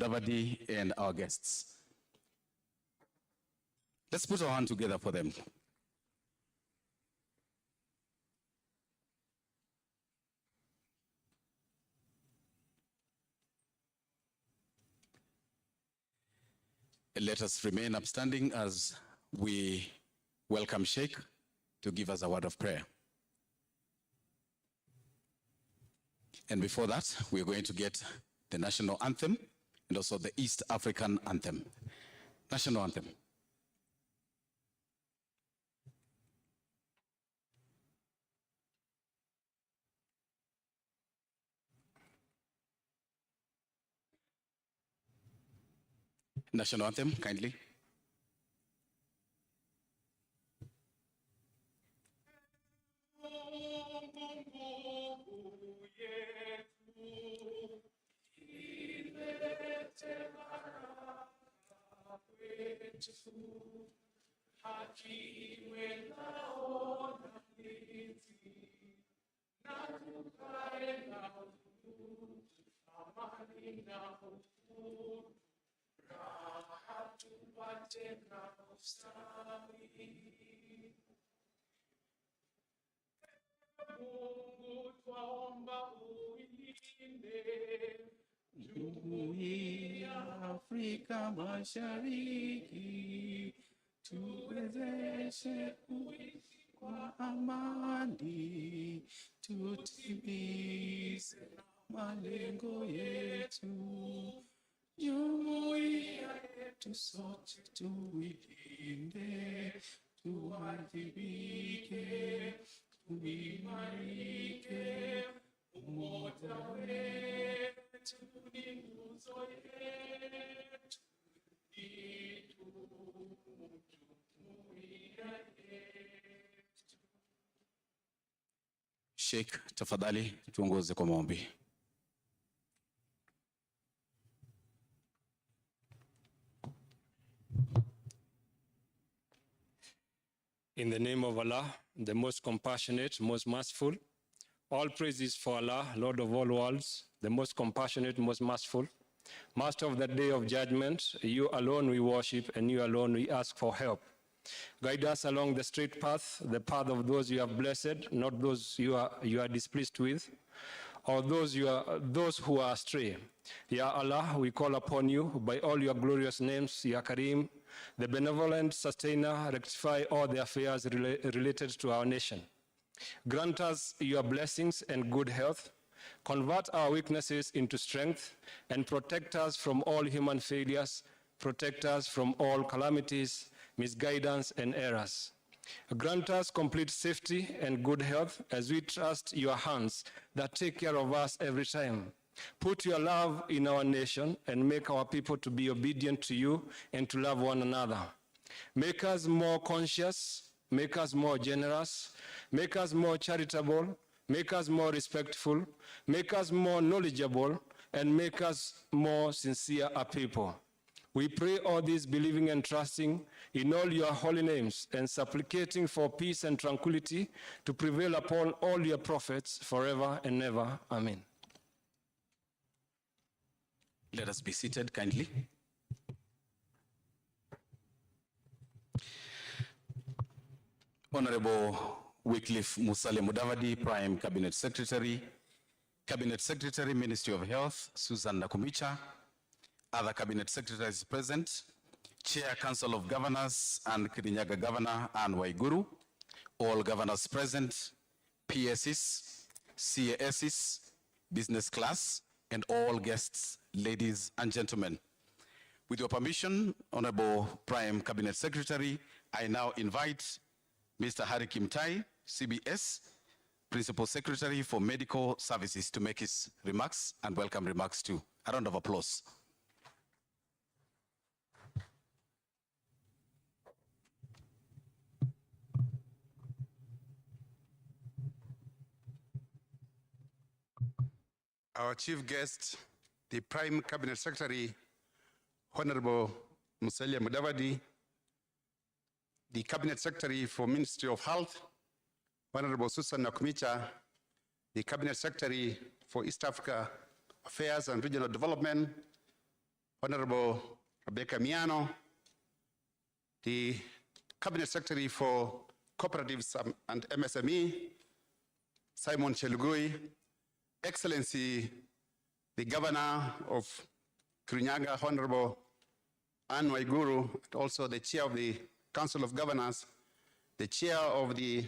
Mudavadi, and our guests. Let's put our hand together for them. Let us remain upstanding as we welcome Sheikh to give us a word of prayer. And before that, we're going to get the national anthem and also the East African anthem. National anthem. National anthem, kindly. Jumuiya Afrika Mashariki, tuwezeshe kuishi kwa amani, tutimize malengo yetu. Jumuiya yetu sote tuilinde, tuwajibike, tuimarike, umoja wetu ni nguzo yetu, jumuiya yetu. Sheikh, tafadhali tuongoze kwa maombi. In the name of Allah, the most compassionate, most merciful, all praises for Allah, Lord of all worlds, the most compassionate, most merciful, Master of the day of judgment. You alone we worship, and you alone we ask for help. Guide us along the straight path, the path of those you have blessed, not those you are displeased with, or those who are astray. Ya Allah, we call upon you by all your glorious names, Ya Karim, the benevolent sustainer, rectify all the affairs related to our nation. Grant us your blessings and good health, convert our weaknesses into strength, and protect us from all human failures, protect us from all calamities, misguidance, and errors. Grant us complete safety and good health as we trust your hands that take care of us every time. Put your love in our nation and make our people to be obedient to you and to love one another. Make us more conscious, make us more generous, make us more charitable, make us more respectful, make us more knowledgeable, and make us more sincere a people. We pray all this believing and trusting in all your holy names and supplicating for peace and tranquility to prevail upon all your prophets forever and ever. Amen. Let us be seated kindly. Honorable Wycliffe Musalia Mudavadi, Prime Cabinet Secretary, Ministry of Health, Susan Nakumicha, other Cabinet Secretaries present, Chair Council of Governors and Kirinyaga Governor Anne Waiguru, all governors present, PSs, CASs, business class, and all guests, ladies and gentlemen. With your permission, Honorable Prime Cabinet Secretary, I now invite Mr. Harry Kimtai, CBS, Principal Secretary for Medical Services, to make his remarks and welcome remarks too. A round of applause. Our chief guest, the Prime Cabinet Secretary, Honorable Musalia Mudavadi, the Cabinet Secretary for Ministry of Health, Honorable Susan Nakumicha, the Cabinet Secretary for East Africa Affairs and Regional Development, Honorable Rebecca Miano, the Cabinet Secretary for Cooperatives and MSME, Simon Chelugui, Excellency, the Governor of KENYA-AFYA, Honorable Anne Waiguru, and also the Chair of the Council of Governors, the Chair of the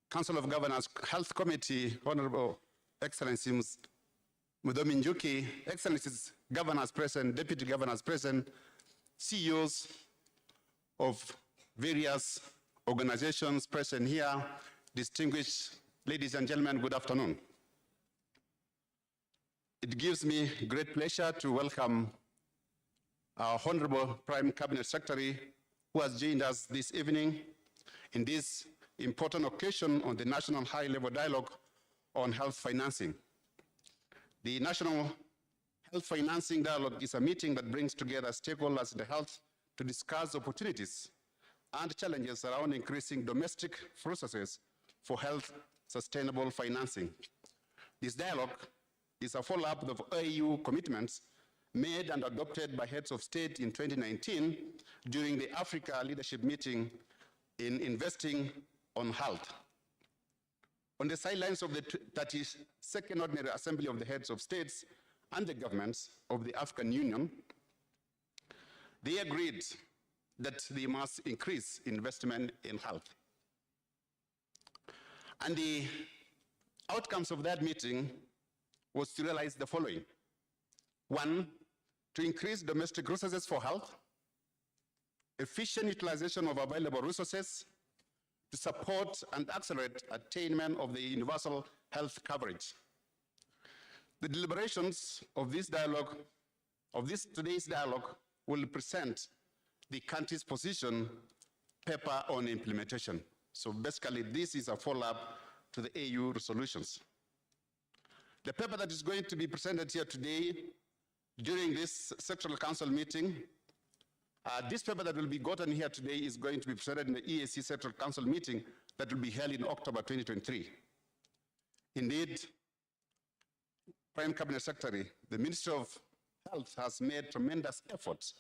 Council of Governors Health Committee, Honorable Excellency Mudomi Njuki, Excellencies, Governors present, Deputy Governors present, CEOs of various organizations present here, distinguished ladies and gentlemen, good afternoon. It gives me great pleasure to welcome our Honorable Prime Cabinet Secretary who has joined us this evening in this important occasion on the National High-Level Dialogue on Health Financing. The National Health Financing Dialogue is a meeting that brings together stakeholders in the health to discuss opportunities and challenges around increasing domestic processes for health sustainable financing. This dialogue is a follow-up of AU commitments made and adopted by heads of state in 2019 during the Africa Leadership Meeting in investing on health. On the sidelines of the 32nd Ordinary Assembly of the Heads of States and the governments of the African Union, they agreed that they must increase investment in health. And the outcomes of that meeting was to realize the following. One, to increase domestic resources for health, efficient utilization of available resources, to support and accelerate attainment of the universal health coverage. The deliberations of this dialogue, today's dialogue, will present the country's position paper on implementation. So basically, this is a follow-up to the AU resolutions. The paper that is going to be presented here today during this Sectoral Council meeting, this paper that will be gotten here today is going to be presented in the EAC Sectoral Council meeting that will be held in October 2023. Indeed, Prime Cabinet Secretary, the Ministry of Health has made tremendous efforts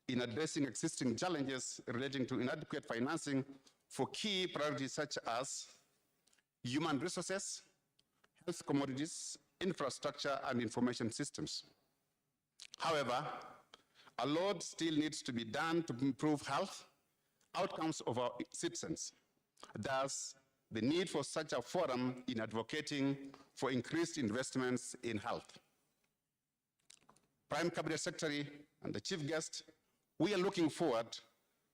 in addressing existing challenges relating to inadequate financing for key priorities such as human resources, health commodities, infrastructure, and information systems. However, a lot still needs to be done to improve health outcomes of our citizens. Thus, the need for such a forum in advocating for increased investments in health. Prime Cabinet Secretary and the Chief Guest, we are looking forward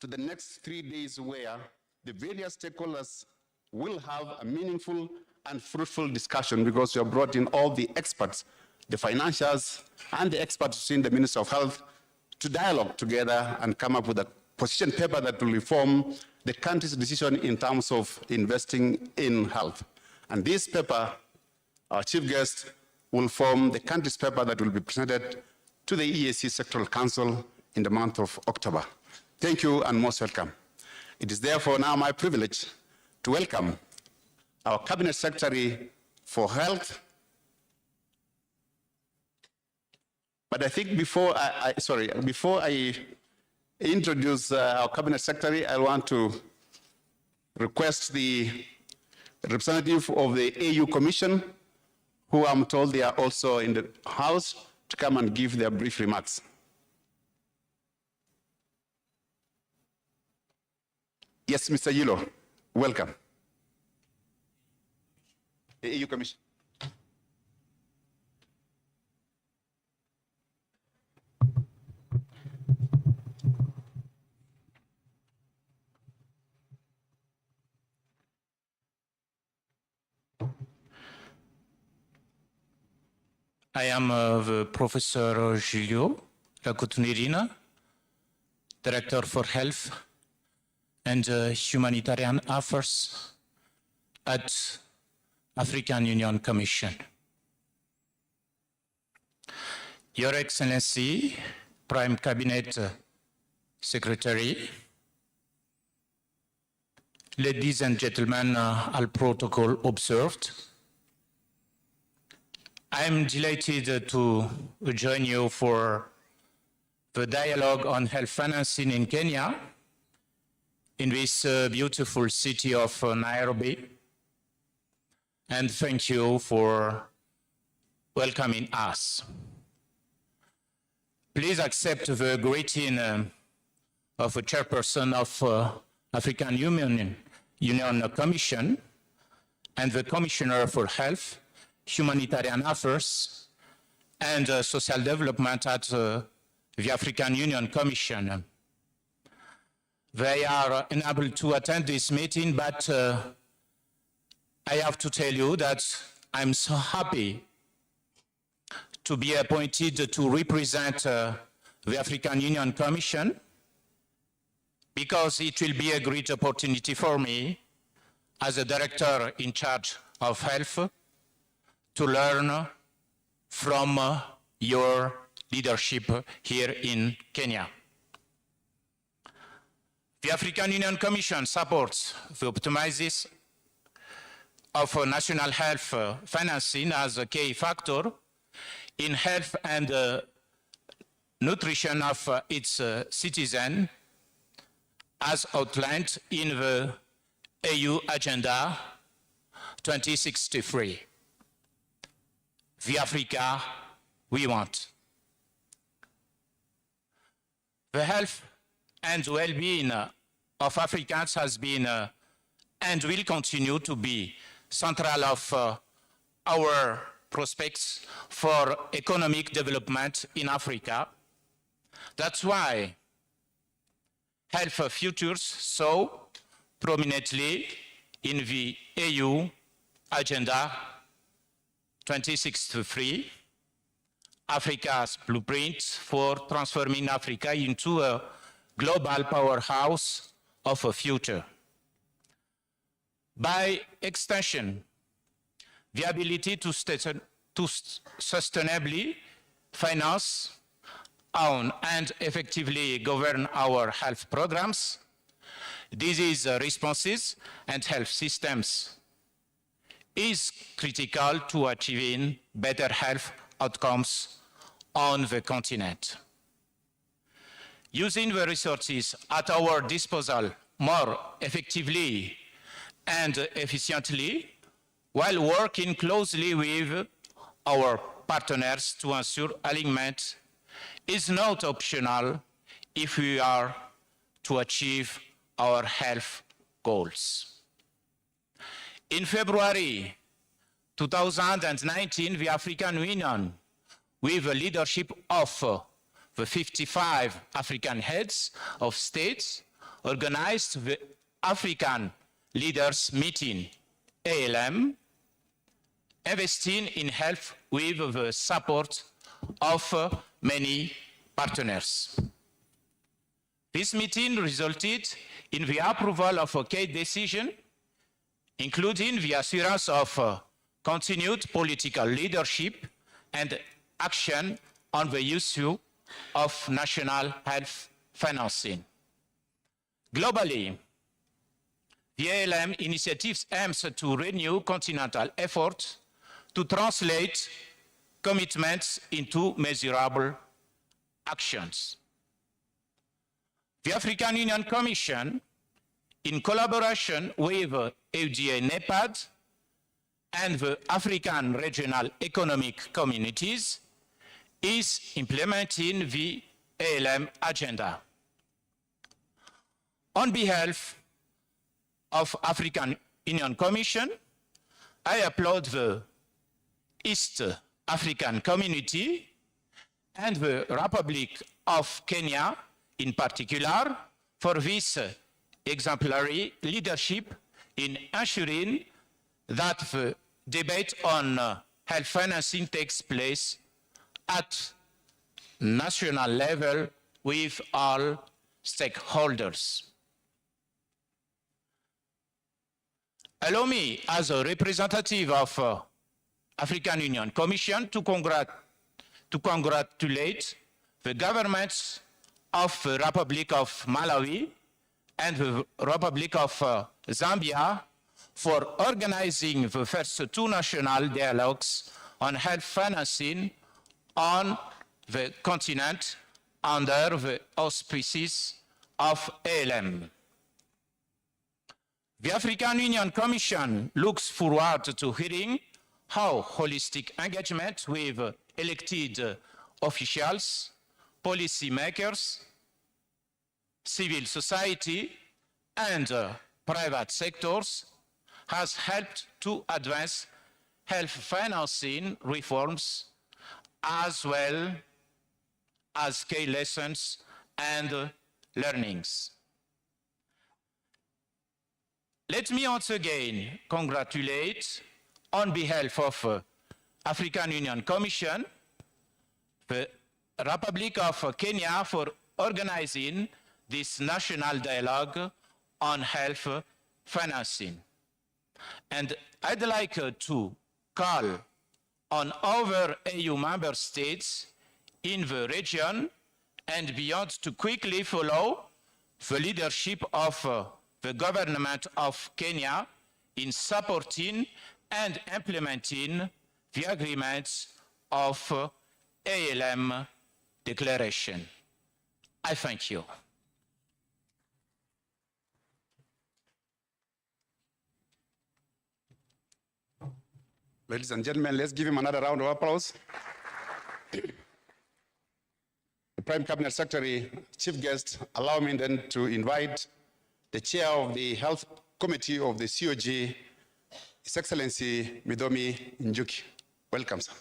to the next 3 days where the various stakeholders will have a meaningful and fruitful discussion because we have brought in all the experts, the financiers, and the experts in the Ministry of Health to dialogue together and come up with a position paper that will inform the country's decision in terms of investing in health. And this paper, our Chief Guest, will form the country's paper that will be presented to the EAC Sectoral Council in the month of October. Thank you and most welcome. It is therefore now my privilege to welcome our Cabinet Secretary for Health. But I think before I introduce our Cabinet Secretary, I want to request the representative of the AU Commission, who I'm told they are also in the House, to come and give their brief remarks. Yes, Mr. Yilo, welcome. The AU Commission. I am Professor Julio Lacotunirina, Director for Health and Humanitarian Affairs at African Union Commission. Your Excellency, Prime Cabinet Secretary, ladies and gentlemen, all protocol observed, I am delighted to join you for the dialogue on health financing in Kenya, in this beautiful city of Nairobi. And thank you for welcoming us. Please accept the greeting of a chairperson of African Union Commission and the Commissioner for Health, Humanitarian Affairs, and Social Development at the African Union Commission. They are unable to attend this meeting, but I have to tell you that I'm so happy to be appointed to represent the African Union Commission, because it will be a great opportunity for me as a director in charge of health to learn from your leadership here in Kenya. The African Union Commission supports the optimization of national health financing as a key factor in health and nutrition of its citizens, as outlined in the EU Agenda 2063. The Africa we want. The health and well-being of Africans has been and will continue to be central of our prospects for economic development in Africa. That's why health futures so prominently in the EU Agenda 2063, Africa's blueprint for transforming Africa into a global powerhouse of a future. By extension, the ability to sustainably finance, own, and effectively govern our health programs, disease responses, and health systems is critical to achieving better health outcomes on the continent. Using the resources at our disposal more effectively and efficiently, while working closely with our partners to ensure alignment, is not optional if we are to achieve our health goals. In February 2019, the African Union, with the leadership of the 55 African heads of states, organized the African Leaders Meeting, ALM, investing in health with the support of many partners. This meeting resulted in the approval of a key decision, including the assurance of continued political leadership and action on the issue of national health financing. Globally, the ALM initiative aims to renew continental efforts to translate commitments into measurable actions. The African Union Commission, in collaboration with FDA NEPAD and the African Regional Economic Communities, is implementing the ALM agenda. On behalf of African Union Commission, I applaud the East African Community and the Republic of Kenya in particular for this exemplary leadership in ensuring that the debate on health financing takes place at national level with all stakeholders. Allow me, as a representative of African Union Commission, to congratulate the governments of the Republic of Malawi and the Republic of Zambia for organizing the first two national dialogues on health financing on the continent under the auspices of ALM. The African Union Commission looks forward to hearing how holistic engagement with elected officials, policymakers, civil society, and private sectors has helped to advance health financing reforms as well as key lessons and learnings. Let me once again congratulate on behalf of African Union Commission, the Republic of Kenya for organizing this national dialogue on health financing. And I'd like to call on other EU member states in the region and beyond to quickly follow the leadership of the government of Kenya in supporting and implementing the agreements of ALM declaration. I thank you. Ladies and gentlemen, let's give him another round of applause. The Prime Cabinet Secretary, Chief Guest, allow me then to invite the Chair of the Health Committee of the COG, His Excellency Midomi Njuki. Welcome, sir.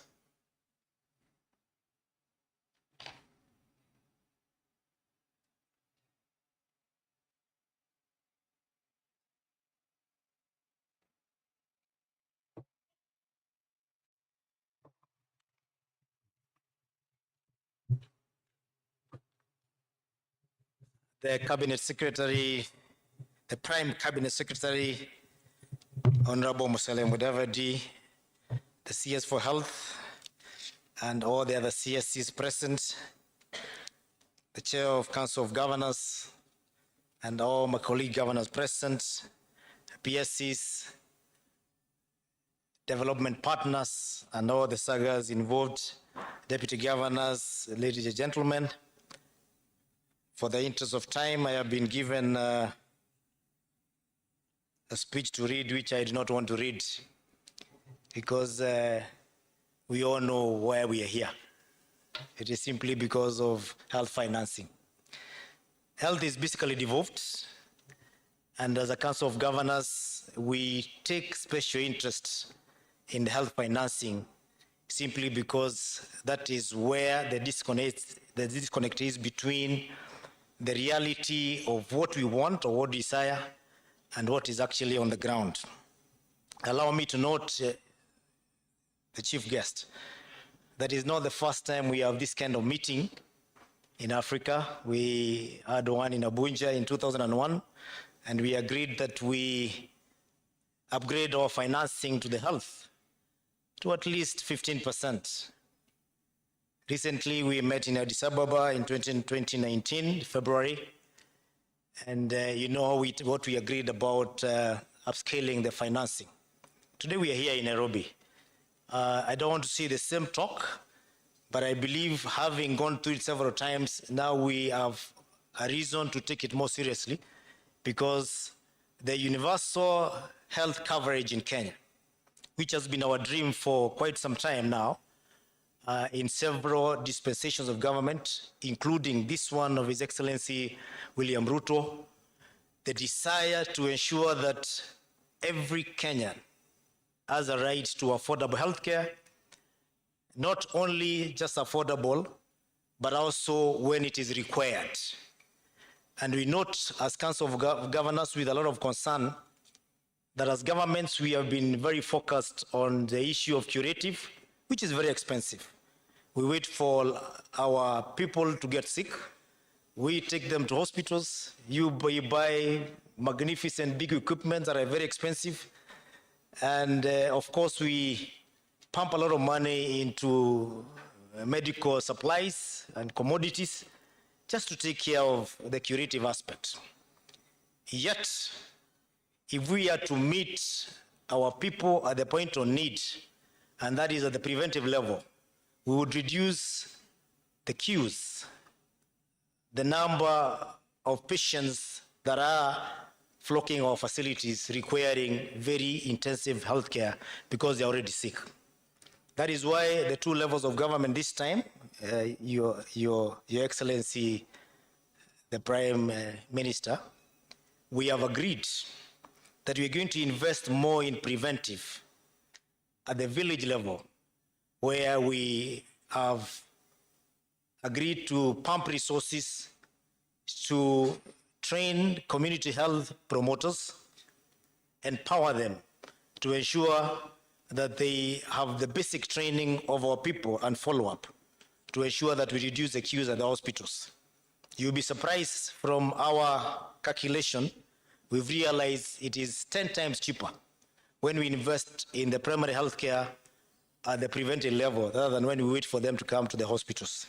The Cabinet Secretary, the Prime Cabinet Secretary, Honorable Musalia Mudavadi, the CS for Health, and all the other CSCs present, the Chair of Council of Governors, and all my colleague governors present, PSCs, development partners, and all the sagas involved, deputy governors, ladies and gentlemen. For the interest of time, I have been given a speech to read, which I do not want to read, because we all know why we are here. It is simply because of health financing. Health is basically devolved, and as a Council of Governors, we take special interest in the health financing simply because that is where the disconnect is between the reality of what we want or what we desire and what is actually on the ground. Allow me to note the Chief Guest. That is not the first time we have this kind of meeting in Africa. We had one in Abuja in 2001, and we agreed that we upgrade our financing to the health to at least 15%. Recently, we met in Addis Ababa in 2019, February, and you know what we agreed about upscaling the financing. Today, we are here in Nairobi. I don't want to see the same talk, but I believe having gone through it several times, now we have a reason to take it more seriously, because the universal health coverage in Kenya, which has been our dream for quite some time now, in several dispensations of government, including this one of His Excellency William Ruto, the desire to ensure that every Kenyan has a right to affordable healthcare, not only just affordable, but also when it is required. And we note as Council of Governors with a lot of concern that as governments, we have been very focused on the issue of curative, which is very expensive. We wait for our people to get sick. We take them to hospitals. You buy magnificent big equipment that are very expensive. And of course, we pump a lot of money into medical supplies and commodities just to take care of the curative aspect. Yet, if we are to meet our people at the point of need, and that is at the preventive level, we would reduce the queues the number of patients that are flocking our facilities requiring very intensive healthcare because they're already sick. That is why the two levels of government this time, Your Excellency, the Prime Minister, we have agreed that we're going to invest more in preventive at the village level, where we have agreed to pump resources to train community health promoters, empower them to ensure that they have the basic training of our people and follow-up to ensure that we reduce the queues at the hospitals. You'll be surprised from our calculation, we've realized it is 10 times cheaper when we invest in the primary healthcare at the preventive level rather than when we wait for them to come to the hospitals.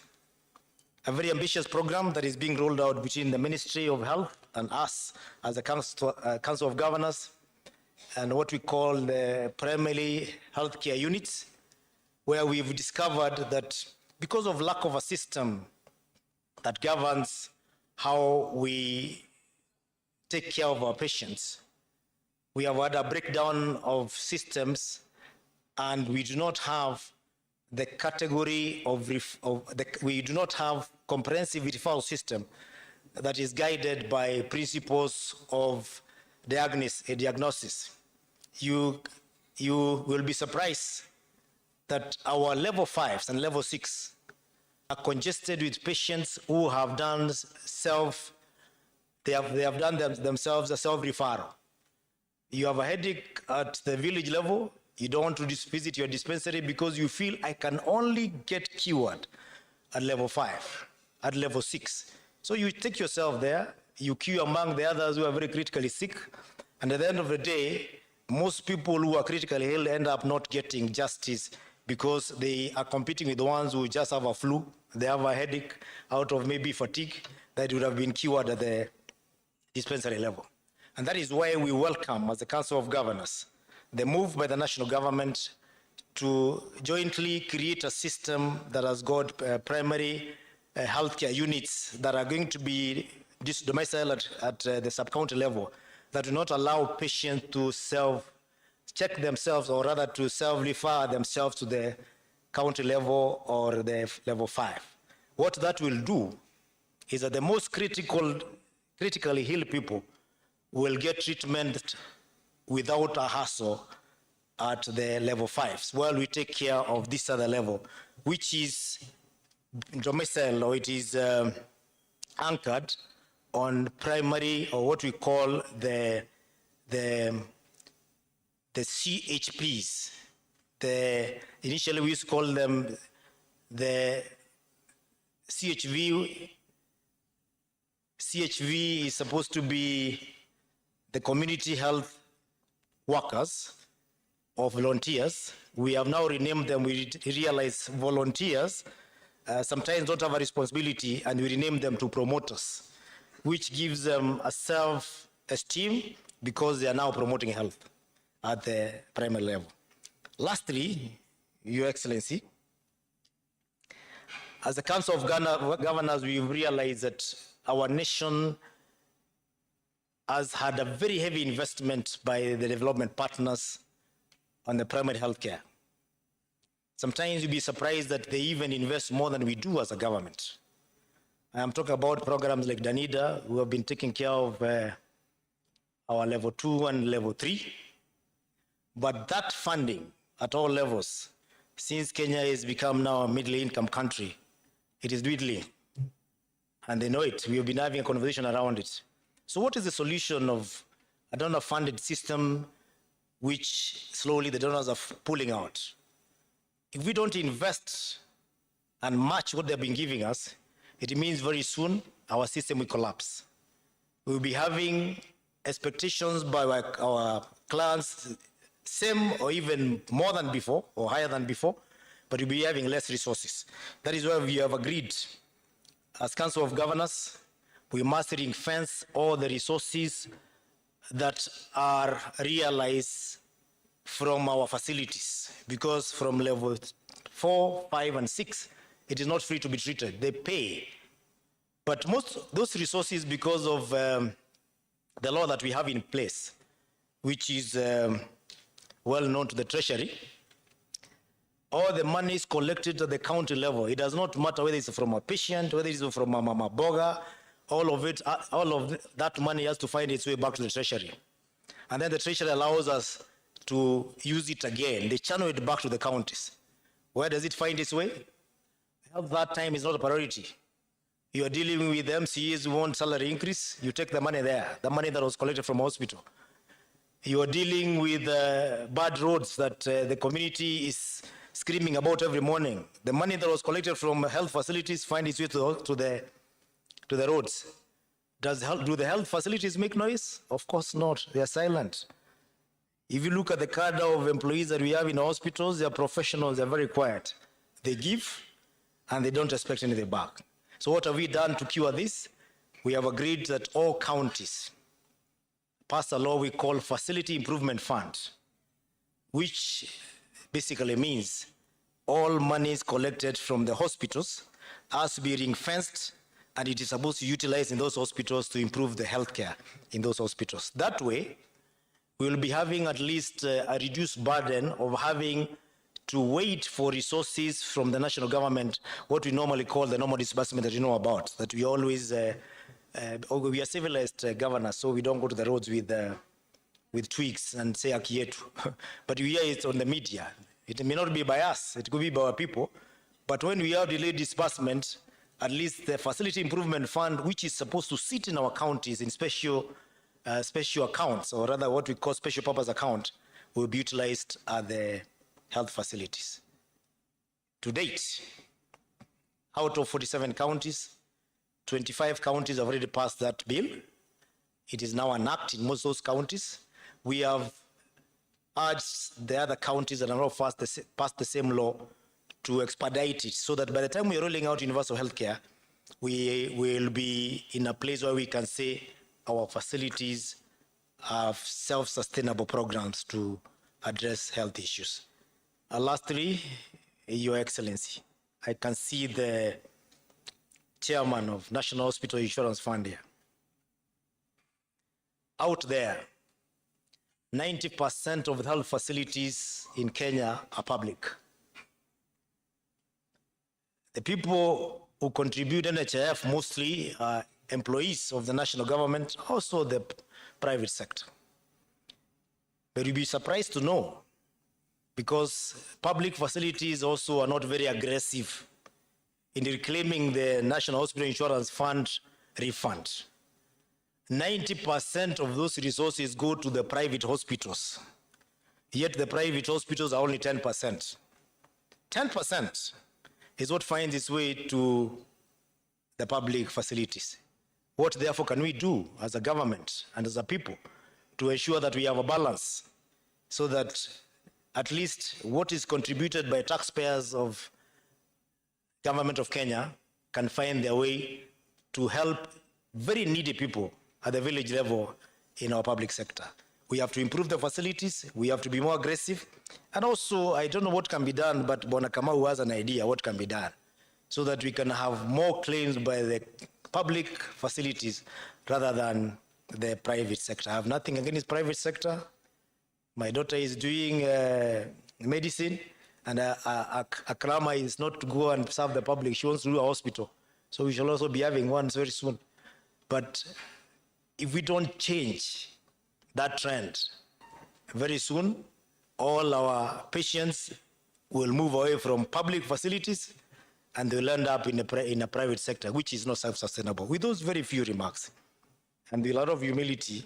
A very ambitious program that is being rolled out between the Ministry of Health and us as a Council of Governors, and what we call the primary healthcare units, where we've discovered that because of lack of a system that governs how we take care of our patients, we have had a breakdown of systems, and we do not have the category of, we do not have comprehensive referral system that is guided by principles of diagnosis. You will be surprised that our level 5s and level 6 are congested with patients who have done themselves a self-referral. You have a headache at the village level, you don't want to visit your dispensary because you feel I can only get cured at level 5, at level 6. So you take yourself there, you queue among the others who are very critically sick, and at the end of the day, most people who are critically ill end up not getting justice because they are competing with the ones who just have a flu, they have a headache out of maybe fatigue that would have been cured at the dispensary level. And that is why we welcome, as the Council of Governors, the move by the national government to jointly create a system that has got primary healthcare units that are going to be domiciled at the sub-county level, that do not allow patients to self-check themselves, or rather to self-refer themselves to the county level or the level 5. What that will do is that the most critically ill people will get treatment without a hassle at the level 5s, while we take care of this other level, which is domicile, or it is anchored on primary, or what we call the CHPs. Initially we used to call them the CHV. CHV is supposed to be the community health workers or volunteers. We have now renamed them. We realize volunteers sometimes don't have a responsibility, and we rename them to promoters, which gives them a self-esteem because they are now promoting health at the primary level. Lastly, Your Excellency, as the Council of Governors, we've realized that our nation has had a very heavy investment by the development partners on the primary health care. Sometimes you'll be surprised that they even invest more than we do as a government. I'm talking about programs like Danida, who have been taking care of our level 2 and level 3. But that funding at all levels, since Kenya has become now a middle income country, it is dwindling. And they know it. We have been having a conversation around it. So what is the solution of a donor-funded system which slowly the donors are pulling out? If we don't invest and match what they've been giving us, it means very soon our system will collapse. We'll be having expectations by our clients, same or even more than before, or higher than before, but we'll be having less resources. That is why we have agreed, as Council of Governors, we must ring-fence all the resources that are realized from our facilities, because from level 4, 5, and 6, it is not free to be treated. They pay But most those resources, because of the law that we have in place, which is well known to the Treasury, all the money is collected at the county level. It does not matter whether it's from a patient, whether it's from a mama boga, all of that money has to find its way back to the Treasury. And then the Treasury allows us to use it again. They channel it back to the counties. Where does it find its way? At that time is not a priority. You are dealing with MCAs who want salary increase, you take the money there, the money that was collected from hospital. You are dealing with bad roads that the community is screaming about every morning. The money that was collected from health facilities find its way to the roads. Do the health facilities make noise? Of course not. They are silent. If you look at the cadre of employees that we have in hospitals, they are professionals, they are very quiet. They give and they don't expect anything back. So what have we done to cure this? We have agreed that all counties pass a law we call Facility Improvement Fund, which basically means all monies collected from the hospitals has to be ring-fenced, and it is supposed to utilize in those hospitals to improve the healthcare in those hospitals. That way, we will be having at least a reduced burden of having to wait for resources from the national government, what we normally call the normal disbursement that you know about, that we always, we are civilized governors, so we don't go to the roads with twigs and say akietu. But we hear it on the media. It may not be by us, it could be by our people. But when we have delayed disbursement, at least the Facility Improvement Fund, which is supposed to sit in our counties in special accounts, or rather what we call special purpose account, will be utilized at the health facilities. To date, out of 47 counties, 25 counties have already passed that bill. It is now enacted in most of those counties. We have urged the other counties that are not passed the same law to expedite it, so that by the time we are rolling out universal health care, we will be in a place where we can say our facilities have self-sustainable programs to address health issues. Lastly, Your Excellency, I can see the chairman of National Hospital Insurance Fund here. Out there, 90% of the health facilities in Kenya are public. The people who contribute NHIF mostly are employees of the national government, also the private sector. But you'll be surprised to know, because public facilities also are not very aggressive in reclaiming the National Hospital Insurance Fund refund. 90% of those resources go to the private hospitals, yet the private hospitals are only 10%. 10% is what finds its way to the public facilities. What therefore can we do as a government and as a people to ensure that we have a balance, so that at least what is contributed by taxpayers of government of Kenya can find their way to help very needy people at the village level in our public sector. We have to improve the facilities, we have to be more aggressive, and also, I don't know what can be done, but Bwana Kamau has an idea what can be done, so that we can have more claims by the public facilities rather than the private sector. I have nothing against private sector. My daughter is doing medicine, and a clamor is not to go and serve the public. She wants to do a hospital. So we shall also be having one very soon. But if we don't change that trend, very soon, all our patients will move away from public facilities and they'll end up in a private sector, which is not self-sustainable. With those very few remarks, and with a lot of humility,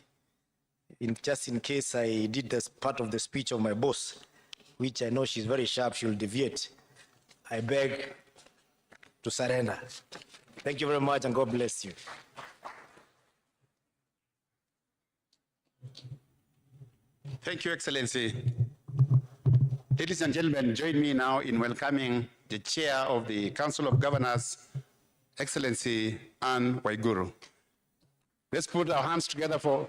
just in case I did this part of the speech of my boss, which I know she's very sharp, she'll deviate, I beg to surrender. Thank you very much, and God bless you. Thank you, Excellency. Ladies and gentlemen, join me now in welcoming the Chair of the Council of Governors, Excellency Anne Waiguru. Let's put our hands together for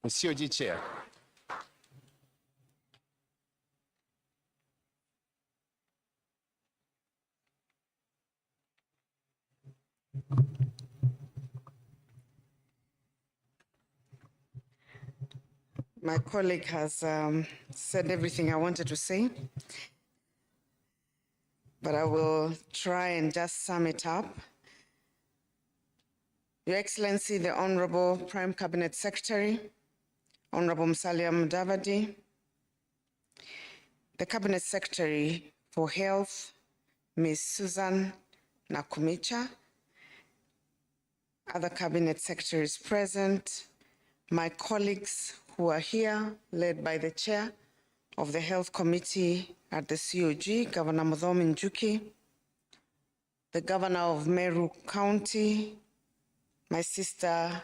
the COG Chair. My colleague has said everything I wanted to say, but I will try and just sum it up. Your Excellency, the Honorable Prime Cabinet Secretary, Honorable Musalia Mudavadi, the Cabinet Secretary for Health, Ms. Susan Nakumicha, other Cabinet Secretaries present, my colleagues who are here, led by the Chair of the Health Committee at the COG, Governor Muthomi Njuki, the Governor of Meru County, my sister,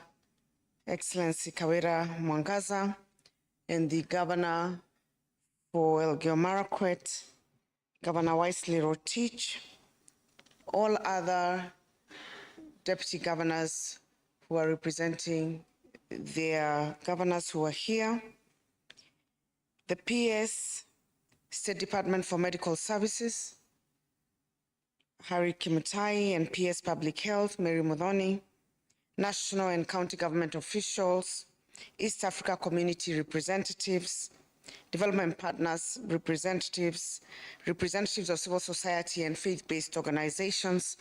Excellency Kawira Mwangaza, and the Governor for Elgeyo Marakwet, Governor Wesley Rotich, all other deputy governors who are representing their governors who are here, the PS, State Department for Medical Services, Harry Kimutai, and PS Public Health, Mary Muthoni, national and county government officials, East Africa community representatives, development partners representatives, representatives of civil society and faith-based organizations,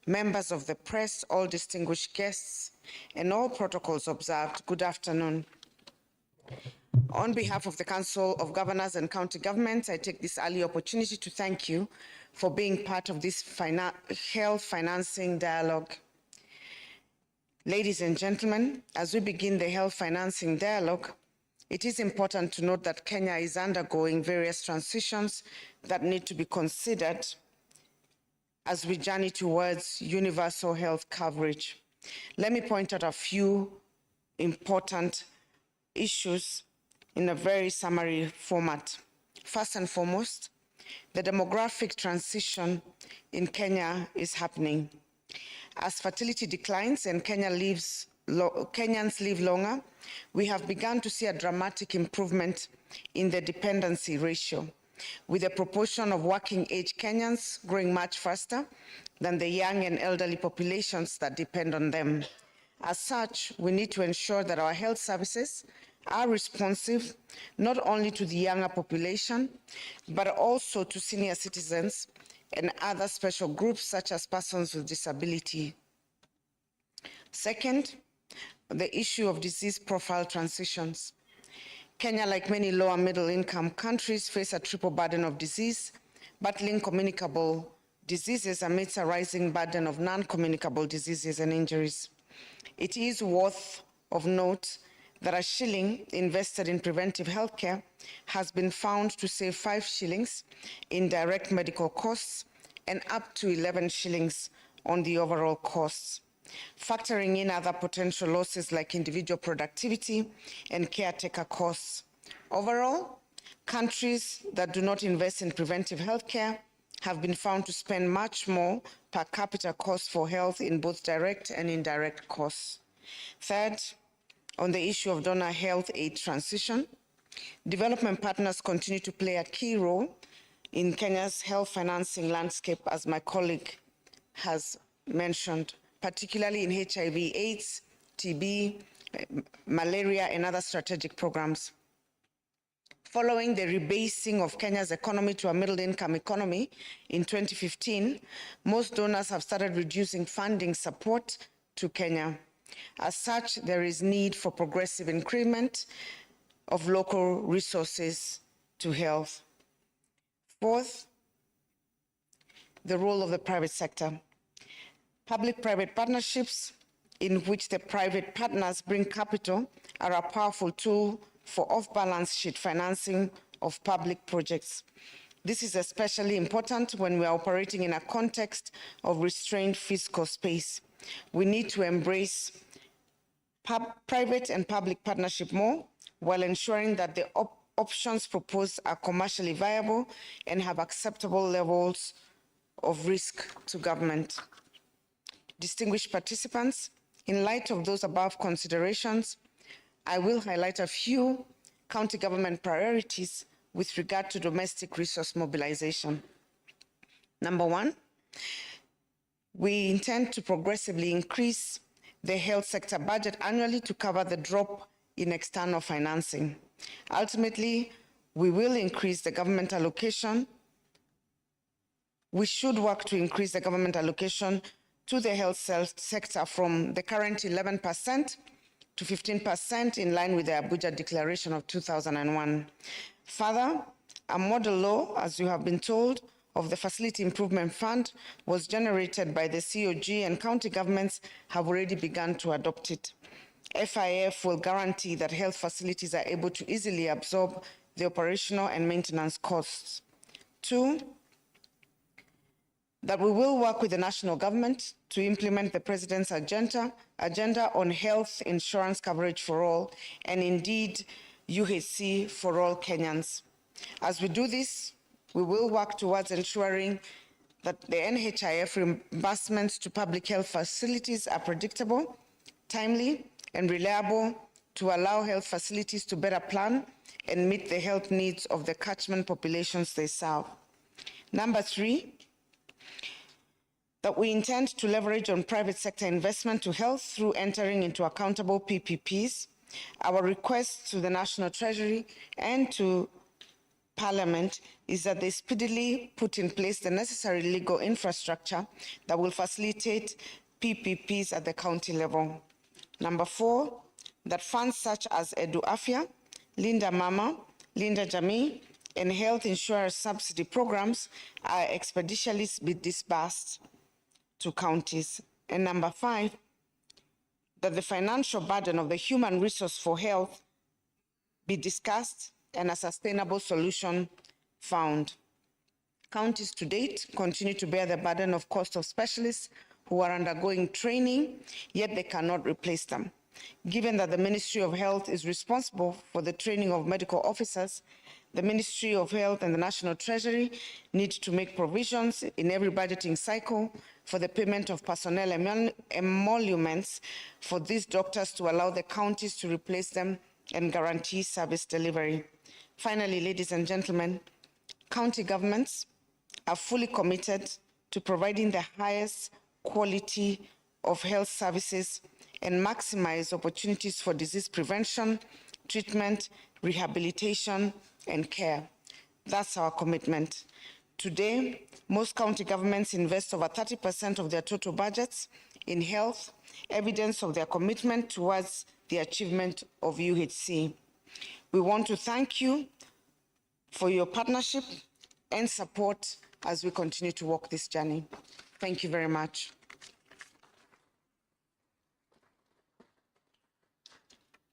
members of the press, all distinguished guests, and all protocols observed, good afternoon. On behalf of the Council of Governors and County Governments, I take this early opportunity to thank you for being part of this health financing dialogue. Ladies and gentlemen, as we begin the health financing dialogue, it is important to note that Kenya is undergoing various transitions that need to be considered as we journey towards universal health coverage. Let me point out a few important issues in a very summary format. First and foremost, the demographic transition in Kenya is happening. As fertility declines and Kenyans live longer, we have begun to see a dramatic improvement in the dependency ratio, with the proportion of working age Kenyans growing much faster than the young and elderly populations that depend on them. As such, we need to ensure that our health services are responsive not only to the younger population, but also to senior citizens and other special groups such as persons with disability. Second, the issue of disease profile transitions. Kenya, like many lower middle income countries, face a triple burden of disease, battling communicable diseases amidst a rising burden of non-communicable diseases and injuries. It is worth of note that a shilling invested in preventive healthcare has been found to save 5 shillings in direct medical costs and up to 11 shillings on the overall costs, factoring in other potential losses like individual productivity and caretaker costs. Overall, countries that do not invest in preventive healthcare have been found to spend much more per capita cost for health in both direct and indirect costs. Third, on the issue of donor health aid transition, development partners continue to play a key role in Kenya's health financing landscape, as my colleague has mentioned, particularly in HIV/AIDS, TB, malaria, and other strategic programs. Following the rebasing of Kenya's economy to a middle-income economy in 2015, most donors have started reducing funding support to Kenya. As such, there is need for progressive increment of local resources to health. Fourth, the role of the private sector. Public-private partnerships in which the private partners bring capital are a powerful tool for off-balance sheet financing of public projects. This is especially important when we are operating in a context of restrained fiscal space. We need to embrace private and public partnership more while ensuring that the options proposed are commercially viable and have acceptable levels of risk to government. Distinguished participants, in light of those above considerations, I will highlight a few county government priorities with regard to domestic resource mobilization. Number one, we intend to progressively increase the health sector budget annually to cover the drop in external financing. Ultimately, we will increase the government allocation. We should work to increase the government allocation to the health sector from the current 11% to 15% in line with the Abuja Declaration of 2001. Further, a model law, as you have been told, of the Facility Improvement Fund was generated by the COG, and county governments have already begun to adopt it. FIF will guarantee that health facilities are able to easily absorb the operational and maintenance costs. 2, that we will work with the national government to implement the President's agenda on health insurance coverage for all, and indeed UHC for all Kenyans. As we do this, we will work towards ensuring that the NHIF reimbursements to public health facilities are predictable, timely, and reliable to allow health facilities to better plan and meet the health needs of the catchment populations they serve. Number 3, that we intend to leverage on private sector investment to health through entering into accountable PPPs. Our request to the National Treasury and to Parliament is that they speedily put in place the necessary legal infrastructure that will facilitate PPPs at the county level. Number 4, that funds such as JUN, Linda Mama, Linda Jamii, and health insurance subsidy programs are expeditiously be disbursed to counties. And number 5, that the financial burden of the human resource for health be discussed and a sustainable solution found. Counties to date continue to bear the burden of cost of specialists who are undergoing training, yet they cannot replace them. Given that the Ministry of Health is responsible for the training of medical officers, the Ministry of Health and the National Treasury need to make provisions in every budgeting cycle for the payment of personnel emoluments for these doctors to allow the counties to replace them and guarantee service delivery. Finally, ladies and gentlemen, county governments are fully committed to providing the highest quality of health services and maximize opportunities for disease prevention, treatment, rehabilitation, and care. That's our commitment. Today, most county governments invest over 30% of their total budgets in health, evidence of their commitment towards the achievement of UHC. We want to thank you for your partnership and support as we continue to walk this journey. Thank you very much.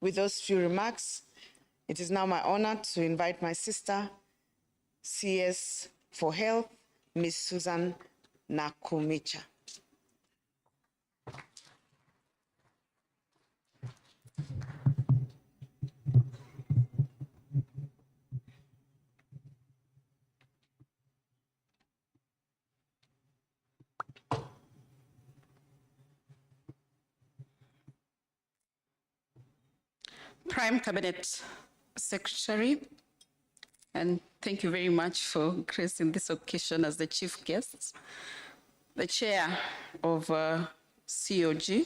With those few remarks, it is now my honor to invite my sister, CS for Health, Ms. Susan Nakumicha. Prime Cabinet Secretary, and thank you very much for gracing this occasion as the chief guest. The chair of COG,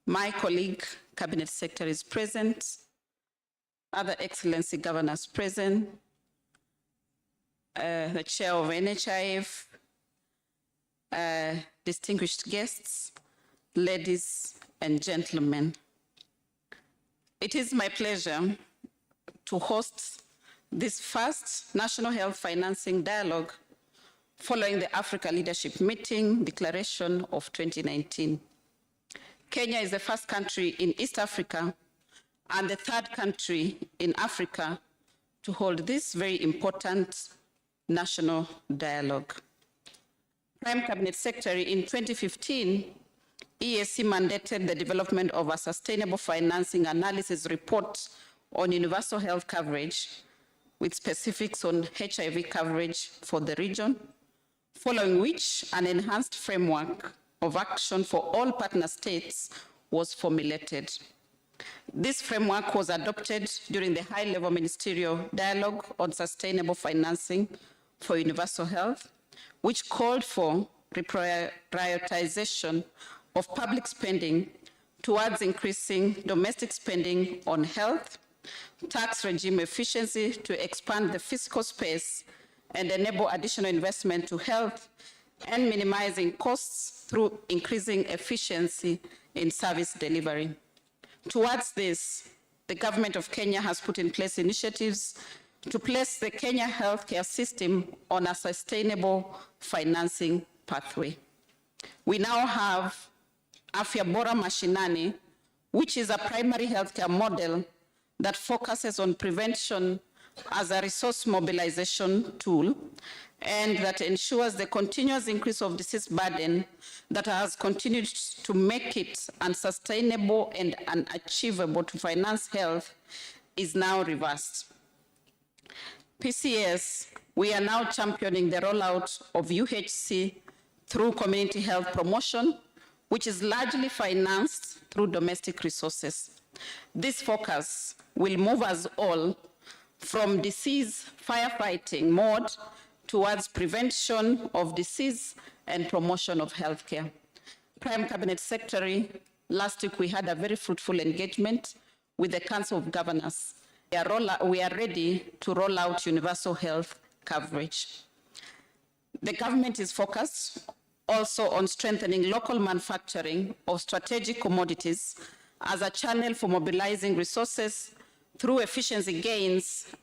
my colleague, Cabinet Secretary is present, other Excellency Governors present, the chair of NHIF, distinguished guests, ladies and gentlemen. It is my pleasure to host this first National Health Financing Dialogue following the Africa Leadership Meeting Declaration of 2019. Kenya is the first country in East Africa and the third country in Africa to hold this very important national dialogue. Prime Cabinet Secretary, in 2015, EAC mandated the development of a sustainable financing analysis report on universal health coverage with specifics on HIV coverage for the region, following which an enhanced framework of action for all partner states was formulated. This framework was adopted during the high-level ministerial dialogue on sustainable financing for universal health, which called for reprioritization of public spending towards increasing domestic spending on health, tax regime efficiency to expand the fiscal space and enable additional investment to health, and minimizing costs through increasing efficiency in service delivery. Towards this, the government of Kenya has put in place initiatives to place the Kenya healthcare system on a sustainable financing pathway. We now have Afya Bora Mashinani, which is a primary healthcare model that focuses on prevention as a resource mobilization tool, and that ensures the continuous increase of disease burden that has continued to make it unsustainable and unachievable to finance health is now reversed. PCS, we are now championing the rollout of UHC through community health promotion, which is largely financed through domestic resources. This focus will move us all from disease firefighting mode towards prevention of disease and promotion of healthcare. Prime Cabinet Secretary, last week we had a very fruitful engagement with the Council of Governors. We are ready to roll out universal health coverage. The government is focused also on strengthening local manufacturing of strategic commodities as a channel for mobilizing resources through efficiency gains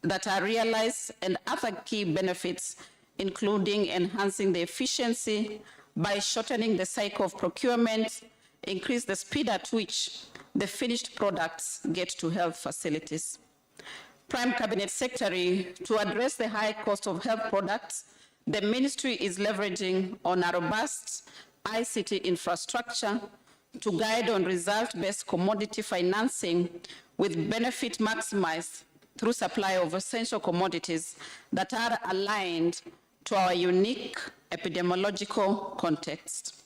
that are realized and other key benefits, including enhancing the efficiency by shortening the cycle of procurement, increase the speed at which the finished products get to health facilities. Prime Cabinet Secretary, to address the high cost of health products, the ministry is leveraging on a robust ICT infrastructure to guide on result-based commodity financing with benefit maximized through supply of essential commodities that are aligned to our unique epidemiological context.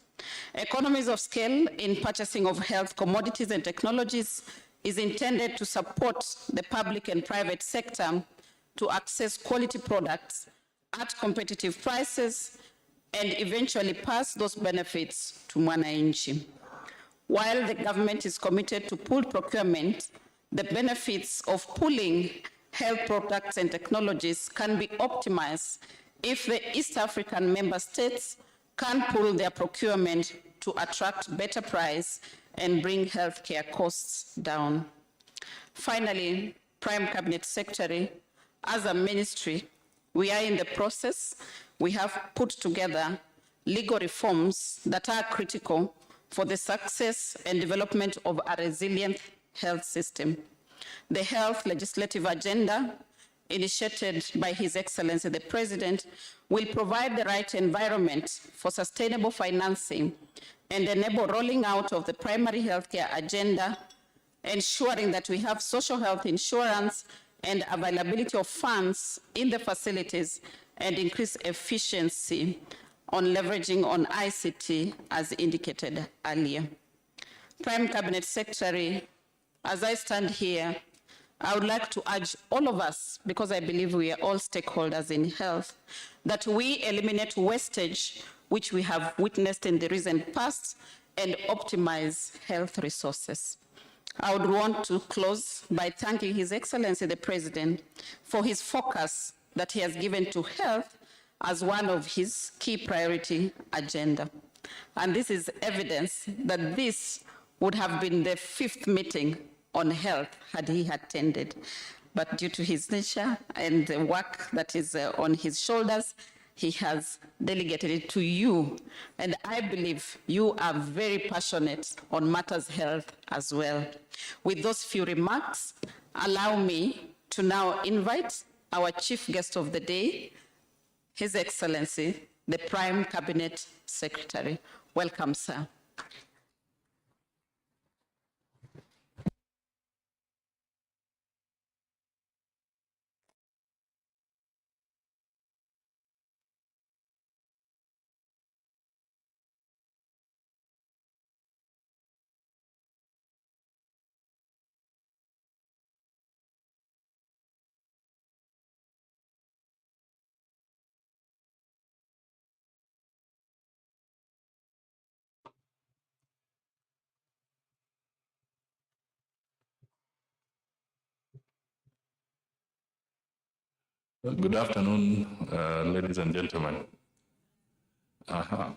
Economies of scale in purchasing of health commodities and technologies is intended to support the public and private sector to access quality products at competitive prices and eventually pass those benefits to mwananchi. While the government is committed to pooled procurement, the benefits of pooling health products and technologies can be optimized if the East African member states can pool their procurement to attract better price and bring healthcare costs down. Finally, Prime Cabinet Secretary, as a ministry, we are in the process. We have put together legal reforms that are critical for the success and development of a resilient health system. The health legislative agenda, initiated by His Excellency the President, will provide the right environment for sustainable financing and enable rolling out of the primary healthcare agenda, ensuring that we have social health insurance and availability of funds in the facilities and increase efficiency on leveraging on ICT as indicated earlier. Prime Cabinet Secretary, as I stand here, I would like to urge all of us, because I believe we are all stakeholders in health, that we eliminate wastage, which we have witnessed in the recent past, and optimize health resources. I would want to close by thanking His Excellency the President for his focus that he has given to health as one of his key priority agenda. And this is evidence that this would have been the 5th meeting on health had he attended. But due to his nature and the work that is on his shoulders, he has delegated it to you. And I believe you are very passionate on matters health as well. With those few remarks, allow me to now invite our chief guest of the day, His Excellency, the Prime Cabinet Secretary. Welcome, sir. Good afternoon, ladies and gentlemen. I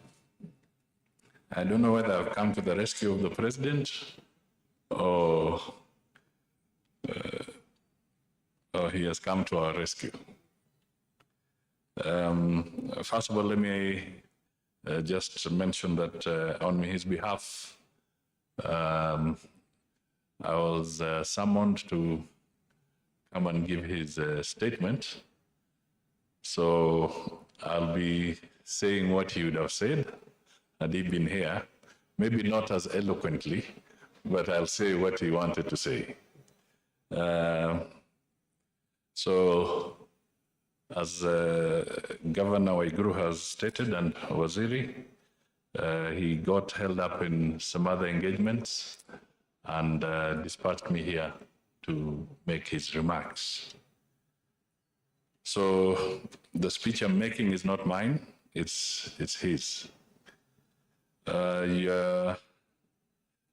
don't know whether I've come to the rescue of the president or he has come to our rescue. First of all, let me just mention that on his behalf, I was summoned to come and give his statement. So I'll be saying what he would have said had he been here. Maybe not as eloquently, but I'll say what he wanted to say. So as Governor Waiguru has stated and Waziri, he got held up in some other engagements and dispatched me here to make his remarks. So the speech I'm making is not mine, it's his. Your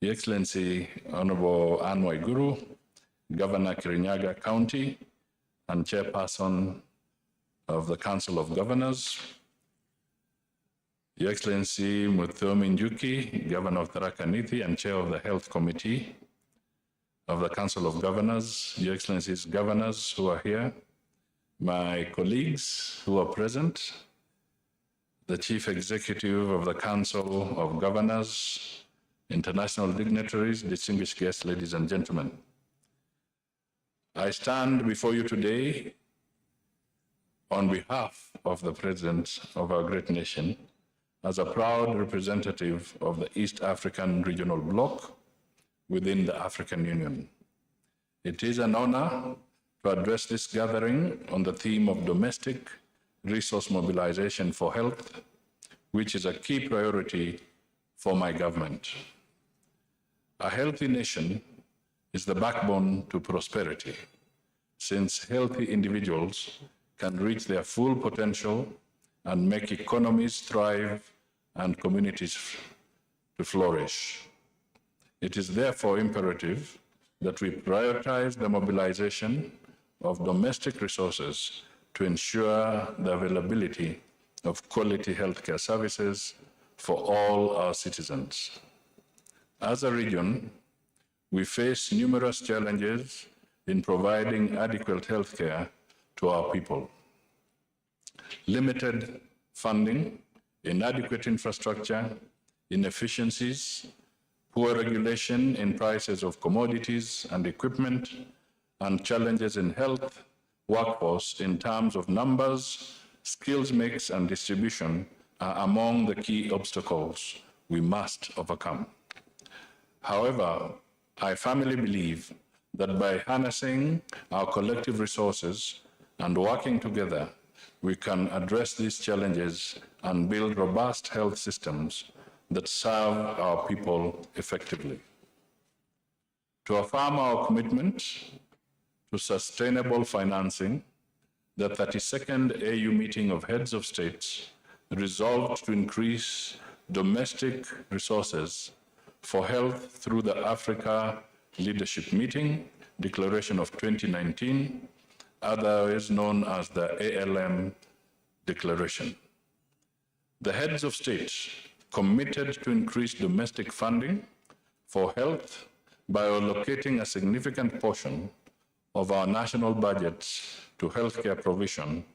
Excellency, Honorable Anne Waiguru, Governor Kirinyaga County, and Chairperson of the Council of Governors, Your Excellency Muthomi Njuki, Governor of Tharaka Nithi and Chair of the Health Committee of the Council of Governors, Your Excellencies Governors who are here, my colleagues who are present, the Chief Executive of the Council of Governors, international dignitaries, distinguished guests, ladies and gentlemen. I stand before you today on behalf of the President of our great nation as a proud representative of the East African Regional Bloc within the African Union. It is an honor to address this gathering on the theme of domestic resource mobilization for health, which is a key priority for my government. A healthy nation is the backbone to prosperity, since healthy individuals can reach their full potential and make economies thrive and communities to flourish. It is therefore imperative that we prioritize the mobilization of domestic resources to ensure the availability of quality healthcare services for all our citizens. As a region, we face numerous challenges in providing adequate healthcare to our people. Limited funding, inadequate infrastructure, inefficiencies, poor regulation in prices of commodities and equipment, and challenges in health workforce in terms of numbers, skills mix, and distribution are among the key obstacles we must overcome. However, I firmly believe that by harnessing our collective resources and working together, we can address these challenges and build robust health systems that serve our people effectively. To affirm our commitment to sustainable financing, the 32nd AU meeting of heads of states resolved to increase domestic resources for health through the Africa Leadership Meeting Declaration of 2019, otherwise known as the ALM Declaration. The heads of states committed to increase domestic funding for health by allocating a significant portion of our national budgets to healthcare provision.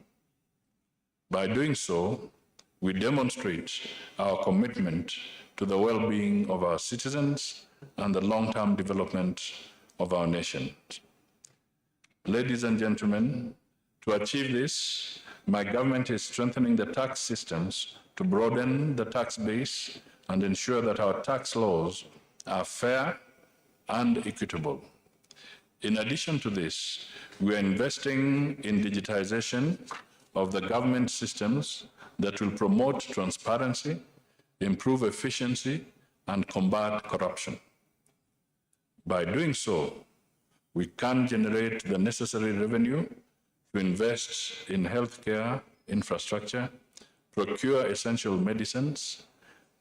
By doing so, we demonstrate our commitment to the well-being of our citizens and the long-term development of our nation. Ladies and gentlemen, to achieve this, my government is strengthening the tax systems to broaden the tax base and ensure that our tax laws are fair and equitable. In addition to this, we are investing in digitization of the government systems that will promote transparency, improve efficiency, and combat corruption. By doing so, we can generate the necessary revenue to invest in healthcare infrastructure, procure essential medicines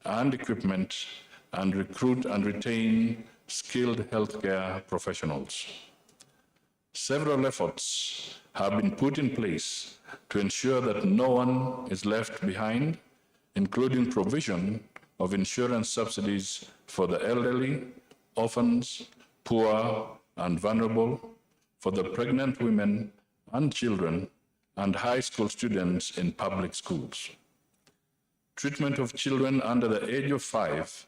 and equipment, and recruit and retain skilled healthcare professionals. Several efforts have been put in place to ensure that no one is left behind, including provision of insurance subsidies for the elderly, orphans, poor, and vulnerable, for the pregnant women and children, and high school students in public schools. Treatment of children under the age of 5,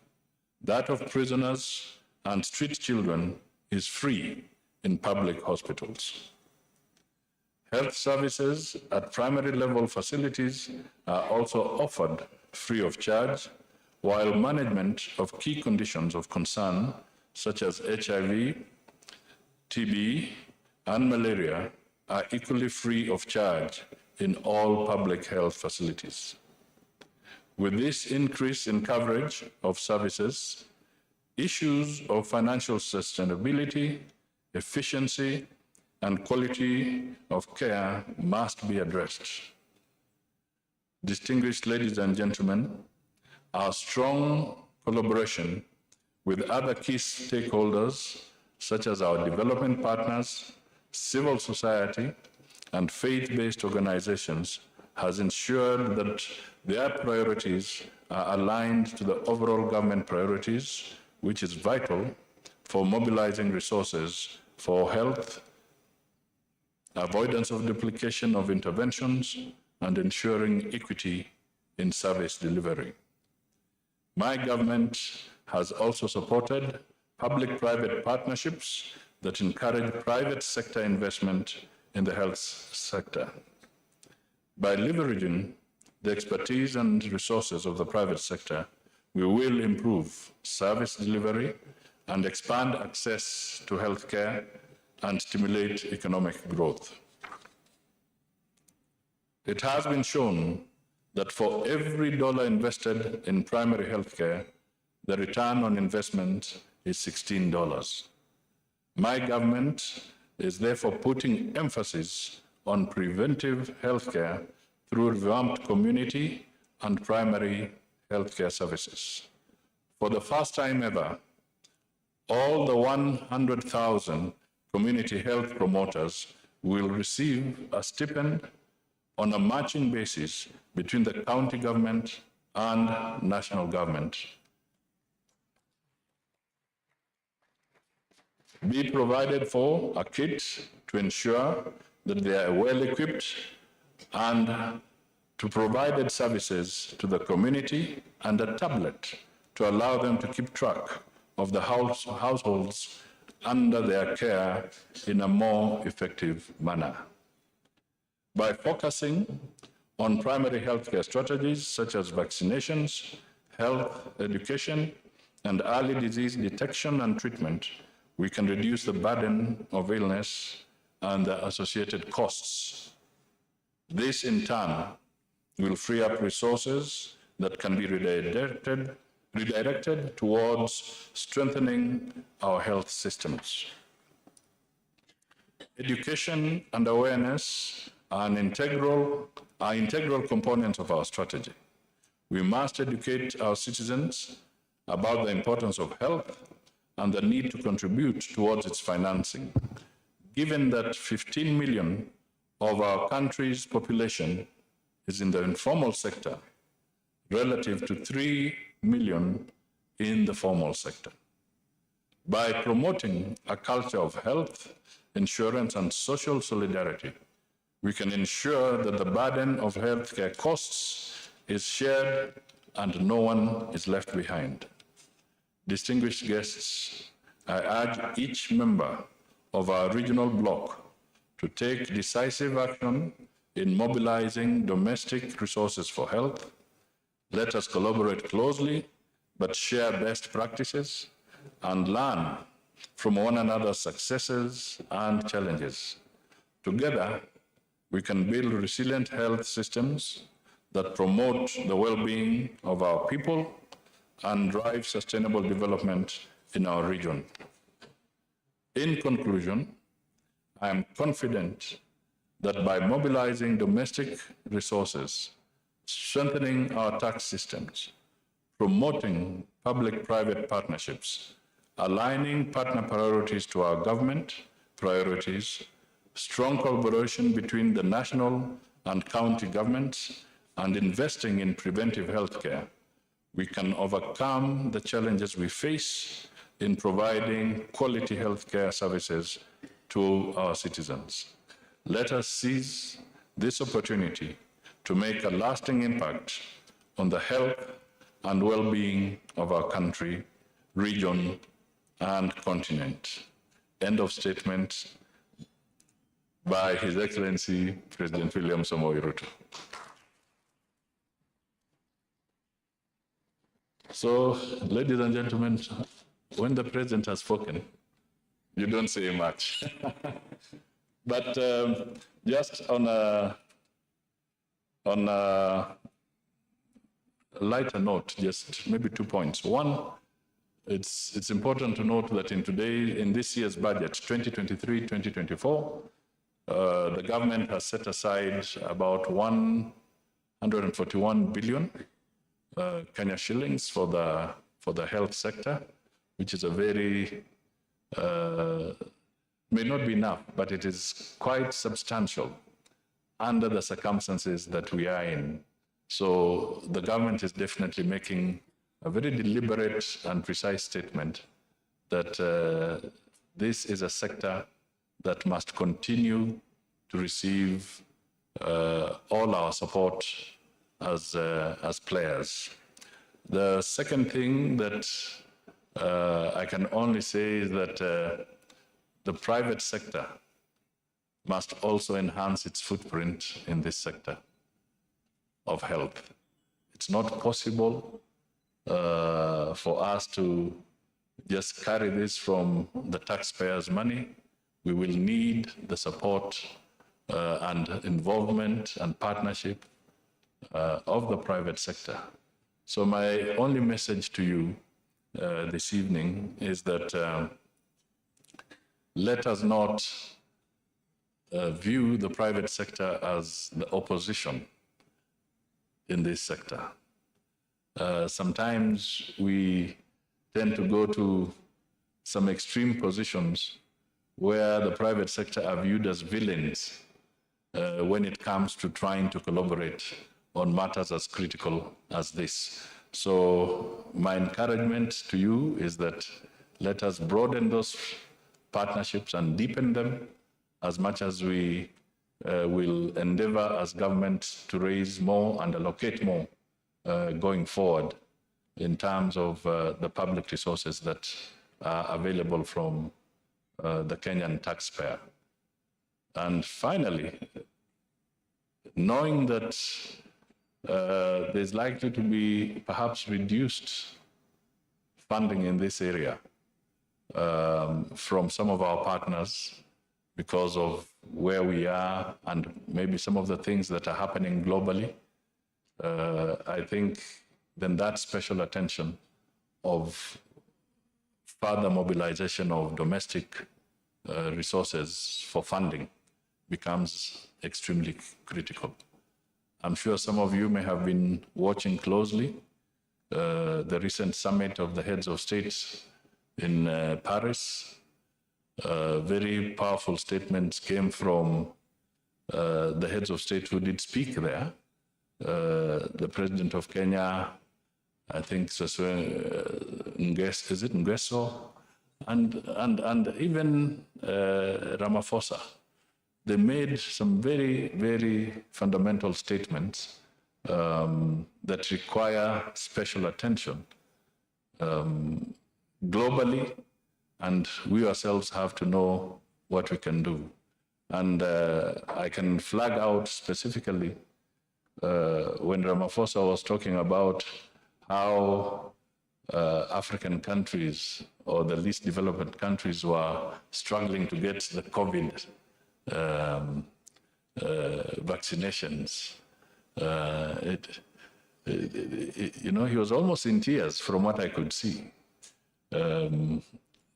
that of prisoners and street children, is free in public hospitals. Health services at primary level facilities are also offered free of charge, while management of key conditions of concern, such as HIV, TB, and malaria, are equally free of charge in all public health facilities. With this increase in coverage of services, issues of financial sustainability, efficiency, and quality of care must be addressed. Distinguished ladies and gentlemen, our strong collaboration with other key stakeholders, such as our development partners, civil society, and faith-based organizations, has ensured that their priorities are aligned to the overall government priorities, which is vital for mobilizing resources for health, avoidance of duplication of interventions, and ensuring equity in service delivery. My government has also supported public-private partnerships that encourage private sector investment in the health sector. By leveraging the expertise and resources of the private sector, we will improve service delivery and expand access to healthcare and stimulate economic growth. It has been shown that for every dollar invested in primary healthcare, the return on investment is $16. My government is therefore putting emphasis on preventive healthcare through revamped community and primary healthcare services. For the first time ever, all the 100,000 community health promoters will receive a stipend on a matching basis between the county government and national government. Be provided for a kit to ensure that they are well equipped and to provide services to the community, and a tablet to allow them to keep track of the households under their care in a more effective manner. By focusing on primary healthcare strategies such as vaccinations, health education, and early disease detection and treatment, we can reduce the burden of illness and the associated costs. This, in turn, will free up resources that can be redirected towards strengthening our health systems. Education and awareness are integral components of our strategy. We must educate our citizens about the importance of health and the need to contribute towards its financing, given that 15 million of our country's population is in the informal sector, relative to 3 million in the formal sector. By promoting a culture of health, insurance, and social solidarity, we can ensure that the burden of healthcare costs is shared and no one is left behind. Distinguished guests, I urge each member of our regional bloc to take decisive action in mobilizing domestic resources for health. Let us collaborate closely, but share best practices and learn from one another's successes and challenges. Together, we can build resilient health systems that promote the well-being of our people and drive sustainable development in our region. In conclusion, I am confident that by mobilizing domestic resources, strengthening our tax systems, promoting public-private partnerships, aligning partner priorities to our government, priorities, strong collaboration between the national and county governments, and investing in preventive health care, we can overcome the challenges we face in providing quality health care services to our citizens. Let us seize this opportunity to make a lasting impact on the health and well-being of our country, region, and continent. End of statement by His Excellency President William Samoei Ruto. So, ladies and gentlemen, when the president has spoken, you don't say much. But just on a lighter note, just maybe 2 points. One, it's important to note that in this year's budget, 2023-2024, the government has set aside about 141 billion Kenya shillings for the health sector, which is a very may not be enough, but it is quite substantial under the circumstances that we are in. So the government is definitely making a very deliberate and precise statement that this is a sector that must continue to receive all our support as players. The second thing that I can only say is that the private sector must also enhance its footprint in this sector of health. It's not possible for us to just carry this from the taxpayers' money. We will need the support and involvement and partnership of the private sector. So my only message to you this evening is that let us not view the private sector as the opposition in this sector. Sometimes we tend to go to some extreme positions where the private sector are viewed as villains when it comes to trying to collaborate on matters as critical as this. So my encouragement to you is that let us broaden those partnerships and deepen them as much as we will endeavor as government to raise more and allocate more going forward in terms of the public resources that are available from the Kenyan taxpayer. And finally, knowing that there's likely to be perhaps reduced funding in this area from some of our partners because of where we are and maybe some of the things that are happening globally, I think then that special attention of further mobilization of domestic resources for funding becomes extremely critical. I'm sure some of you may have been watching closely the recent summit of the heads of states in Paris. Very powerful statements came from the heads of state who did speak there. The president of Kenya, I think, is it Nguesso, and even Ramaphosa. They made some very, very fundamental statements that require special attention globally, and we ourselves have to know what we can do. And I can flag out specifically when Ramaphosa was talking about how African countries or the least developed countries were struggling to get the COVID vaccinations. You know, he was almost in tears from what I could see.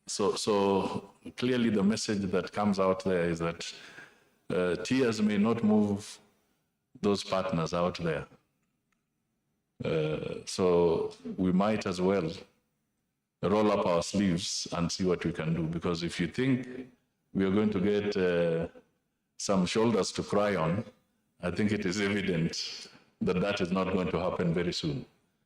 So clearly the message that comes out there is that tears may not move those partners out there. So we might as well roll up our sleeves and see what we can do, because if you think we are going to get some shoulders to cry on, I think it is evident that that is not going to happen very soon.